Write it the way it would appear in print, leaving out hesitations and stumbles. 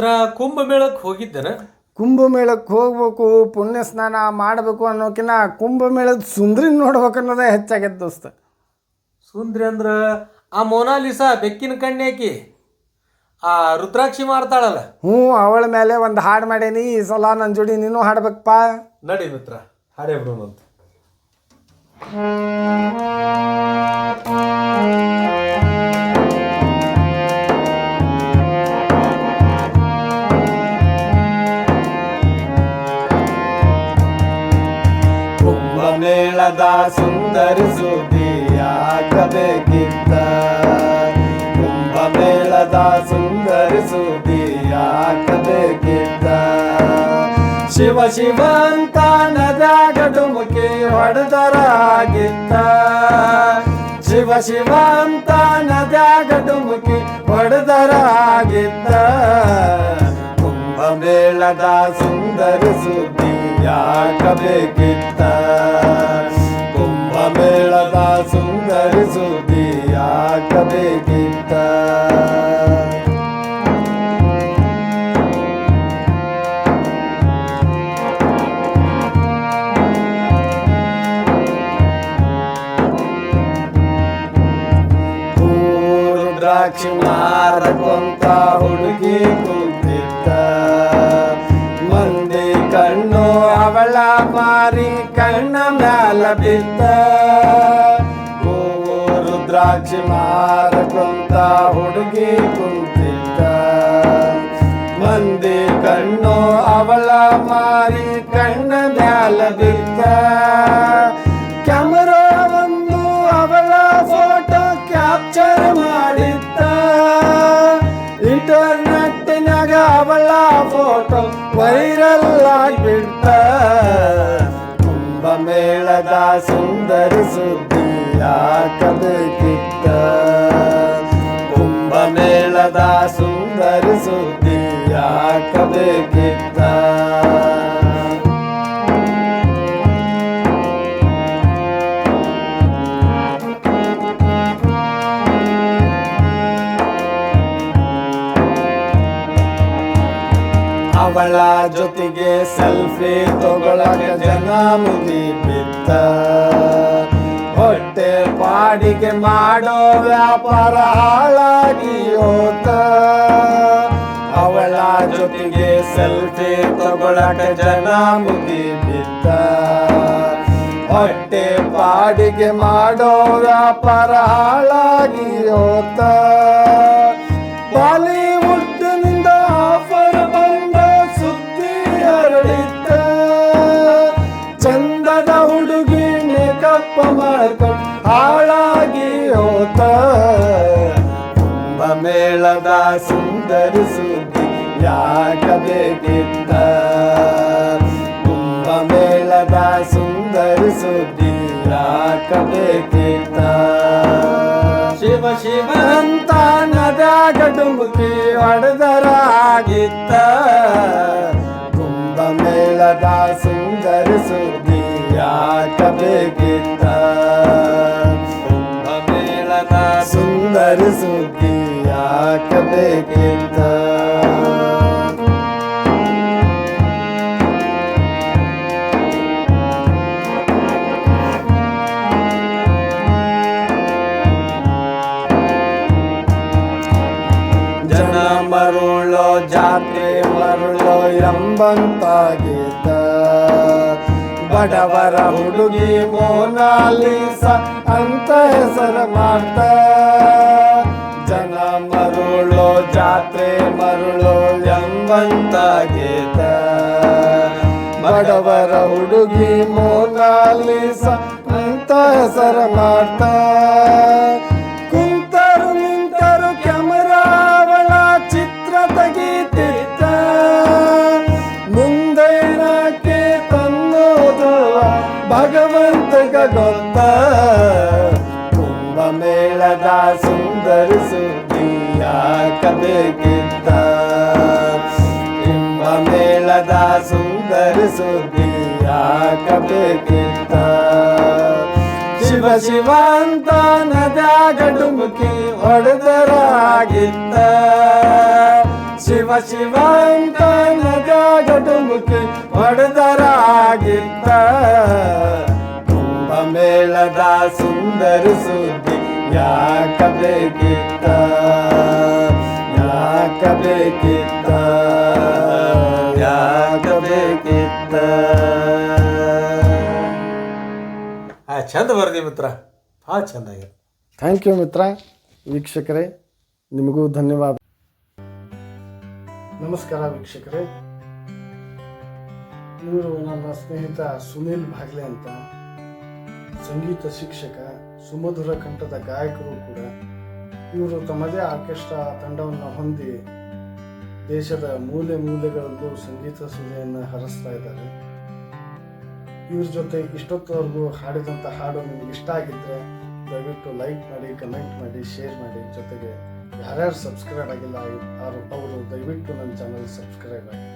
ಮಿತ್ರ ಕುಂಭಮೇಳಕ್ಕೆ ಹೋಗಿದ್ದೇನೆ. ಕುಂಭಮೇಳಕ್ಕೆ ಹೋಗ್ಬೇಕು, ಪುಣ್ಯ ಸ್ನಾನ ಮಾಡಬೇಕು ಅನ್ನೋಕಿನ ಕುಂಭಮೇಳದ ಸುಂದ್ರಿ ನೋಡ್ಬೇಕು ಅನ್ನೋದೇ ಹೆಚ್ಚಾಗೈತೆ ದೋಸ್ತ. ಸುಂದ್ರಿ ಅಂದ್ರೆ ಆ ಮೊನಾಲಿಸಾ ಬೆಕ್ಕಿನ ಕಣ್ಣಾಕಿ ಆ ರುದ್ರಾಕ್ಷಿ ಮಾರ್ತಾಳಲ್ಲ. ಅವಳ ಮೇಲೆ ಒಂದು ಹಾಡು ಮಾಡೇನಿ. ಈ ಸಲ ನನ್ನ ಜೋಡಿ ನೀನು ಹಾಡ್ಬೇಕಪ್ಪ. ನಡಿ ಮಿತ್ರ, ಹಾಡೇ ಬಿಡೋಣಂತ. ಕುಂಭಮೇಳದ ಸುಂದರಿ ಸುದ್ದಿಯಾಗಬೇಕಿತ್ತ, ಕುಂಭಮೇಳದ ಸುಂದರಿ ಸುದ್ದಿಯಾಗಬೇಕಿತ್ತ. ಶಿವ ಶಿವ ಅಂತ ನದ್ಯಾಗ ಡುಮುಕಿ ಹೊಡೆದರಾಗಿತ್ತ, ಶಿವ ಶಿವ ಅಂತ ನದ್ಯಾಗ ಡುಮುಕಿ ಹೊಡೆದರಾಗಿತ್ತ. ಕುಂಭಮೇಳದ ಸುಂದರಿ ಸುದ್ದಿಯಾಗಬೇಕಿತ್ತ, ಕುಂಭಮೇಳದ ಸುಂದರಿ ಸುದ್ದಿಯಾಗಬೇಕಿತ್ತ. ರುದ್ರಾಕ್ಷಿ ಮಾರಕೊಂತ ಹುಡುಗಿ ಕುಂತಿದ್ದ, ಮಂದಿ ಕಣ್ಣು ಅವಳ ಮಾರಿ ಕಣ್ಣ ಮ್ಯಾಲ ಬಿದ್ದ. ರುದ್ರಾಕ್ಷಿ ಮಾರಕೊಂತ ಹುಡುಗಿ ಕುಂತಿದ್ದ, ಮಂದಿ ಕಣ್ಣು ಅವಳ ಮಾರಿ ಕಣ್ಣ ಮ್ಯಾಲ ಬಿದ್ದ. ಕ್ಯಾಮರಾ ಒಂದು ಅವಳ ಫೋಟೋ ಕ್ಯಾಪ್ಚರ್ ಮಾಡಿದ್ದ, ಇಂಟರ್ನೆಟ್ನಾಗ ಅವಳ ಫೋಟೋ ವೈರಲ್ ಆಗಿಬಿಟ್ಟ. ಕುಂಭಮೇಳದ ಸುಂದರಿ ಸುದ್ದಿಯಾಗಬೇಕಿತ್ತ, ಕುಂಭಮೇಳದ ಸುಂದರಿ ಸುದ್ದಿಯಾಗಬೇಕಿತ್ತ. ಅವಳ ಜೊತೆಗೆ ಸೆಲ್ಫಿ ತಗೊಳಕ ಜನ ಮುಗಿ ಬಿತ್ತ, ಹೊಟ್ಟೆ ಪಾಡಿಗೆ ಮಾಡೋ ವ್ಯಾಪಾರ ಹಾಳಾಗಿ ಹೋತ. ಅವಳ ಜೊತೆಗೆ ಸೆಲ್ಫಿ ತಗೊಳಕ ಜನ ಮುಗಿ ಬಿತ್ತ, ಹೊಟ್ಟೆ ಪಾಡಿಗೆ ಮಾಡೋ ವ್ಯಾಪಾರ ಹಾಳಾಗಿ ಹೋತ. ಬಾಲಿವುಡ್ ನಿಂದ ಆಫರ್ ಬಂದ ಸುದ್ದಿ ಹರಡಿತ್ತ, ಚಂದದ ಹುಡುಗಿ ಮೇಕಪ್ ಮಾಡ್ಕೊಂಡು ಹಾಳಾಗಿ ಹೋತ. ಕುಂಭಮೇಳದ ಸುಂದರಿ ಸುದ್ದಿ ಯಾಗಬೇಕಿತ್ತ, ಕುಂಭಮೇಳದ ಸುಂದರಿ ಸುದ್ದಿ ಯಾಗಬೇಕಿತ್ತ. ಶಿವ ಶಿವ ಅಂತ ನದ್ಯಾಗ ಡುಮುಕಿ ಹೊಡೆದರಾಗಿತ್ತ, ಕುಂಭಮೇಳದ ಸುಂದರಿ ಸುದ್ದಿ ಯಾಗಬೇಕಿತ್ತ, ಕುಂಭಮೇಳದ ಸುಂದರಿ ಸುದ್ದಿ ಯಾಗಬೇಕಿತ್ತ. ಜನ ಮರುಳೋ ಜಾತ್ರೆ ಮರುಳೋ ಎಂಬಂತಾಗಿದ್ದ, ಬಡವರ ಹುಡುಗಿ ಮೊನಾಲಿಸಾ ಅಂತ ಹೆಸರು ಮಾಡ್ತ. ಜನ ಮರುಳೋ ಜಾತ್ರೆ ಮರುಳೋ ಎಂಬಂತಾಗಿದ್ದ, ಬಡವರ ಹುಡುಗಿ ಮೊನಾಲಿಸಾ ಅಂತ ಹೆಸರು ಮಾಡ್ತ. ಕುಂತರು ನಿಂತರು ಕ್ಯಾಮರಾ ಅವಳ ಚಿತ್ರ ತೆಗೀತಿದ್ದ, ಮುಂದೆ ನಾಕೆ ತನ್ನೋದು ಭಗವಂತಗ ಗೊತ್ತ. ಕುಂಭಮೇಳದ ಸುಂದರಿ ಸುದ್ದಿಯಾಗಬೇಕಿತ್ತ, ಕುಂಭಮೇಳದ ಸುಂದರಿ ಸುದ್ದಿಯಾಗಬೇಕಿತ್ತ. ಶಿವ ಶಿವ ಅಂತ ನದ್ಯಾಗ ಡುಮುಕಿ ಹೊಡೆದರಾಗಿತ್ತ, ಶಿವ ಶಿವ ಅಂತ ನಗಡುಮುಖಿ ಹೊಡೆದರಾಗಿತ್ತ ಕುಂಭಮೇಳದ ಸುಂದರ ಸುದ್ದಿ ಯಾಕ ಬೇಕಿತ್ತ ಯಾಕ ಬೇಕಿತ್ತ ಯಾಕ ಬೇಕಿತ್ತ. ಚಂದ ಬರ್ದಿ ಮಿತ್ರ, ಭಾಳ ಚಂದ ಆಗ್ಯದ. ಥ್ಯಾಂಕ್ ಯು ಮಿತ್ರ. ವೀಕ್ಷಕರೇ, ನಿಮಗೂ ಧನ್ಯವಾದ. ನಮಸ್ಕಾರ ವೀಕ್ಷಕರೇ. ಇವರು ನನ್ನ ಸ್ನೇಹಿತ ಸುನೀಲ್ ಭಾಗ್ಲೆ ಅಂತ, ಸಂಗೀತ ಶಿಕ್ಷಕ, ಸುಮಧುರ ಕಂಠದ ಗಾಯಕರು ಕೂಡ. ಇವರು ತಮ್ಮದೇ ಆರ್ಕೆಸ್ಟ್ರಾ ತಂಡವನ್ನು ಹೊಂದಿ ದೇಶದ ಮೂಲೆ ಮೂಲೆಗಳಲ್ಲೂ ಸಂಗೀತ ಸುಧೆಯನ್ನು ಹರಿಸ್ತಾ ಇದ್ದಾರೆ. ಇವ್ರ ಜೊತೆ ಇಷ್ಟೊತ್ತವರೆಗೂ ಹಾಡಿದಂಥ ಹಾಡು ನಿಮ್ಗೆ ಇಷ್ಟ ಆಗಿದ್ದರೆ ದಯವಿಟ್ಟು ಲೈಕ್ ಮಾಡಿ, ಕಮೆಂಟ್ ಮಾಡಿ, ಶೇರ್ ಮಾಡಿ. ಜೊತೆಗೆ ಯಾರ್ಯಾರು ಸಬ್ಸ್ಕ್ರೈಬ್ ಆಗಿಲ್ಲ ಅವರು ದಯವಿಟ್ಟು ನನ್ನ ಚಾನಲ್ ಸಬ್ಸ್ಕ್ರೈಬ್ ಆಗಿ.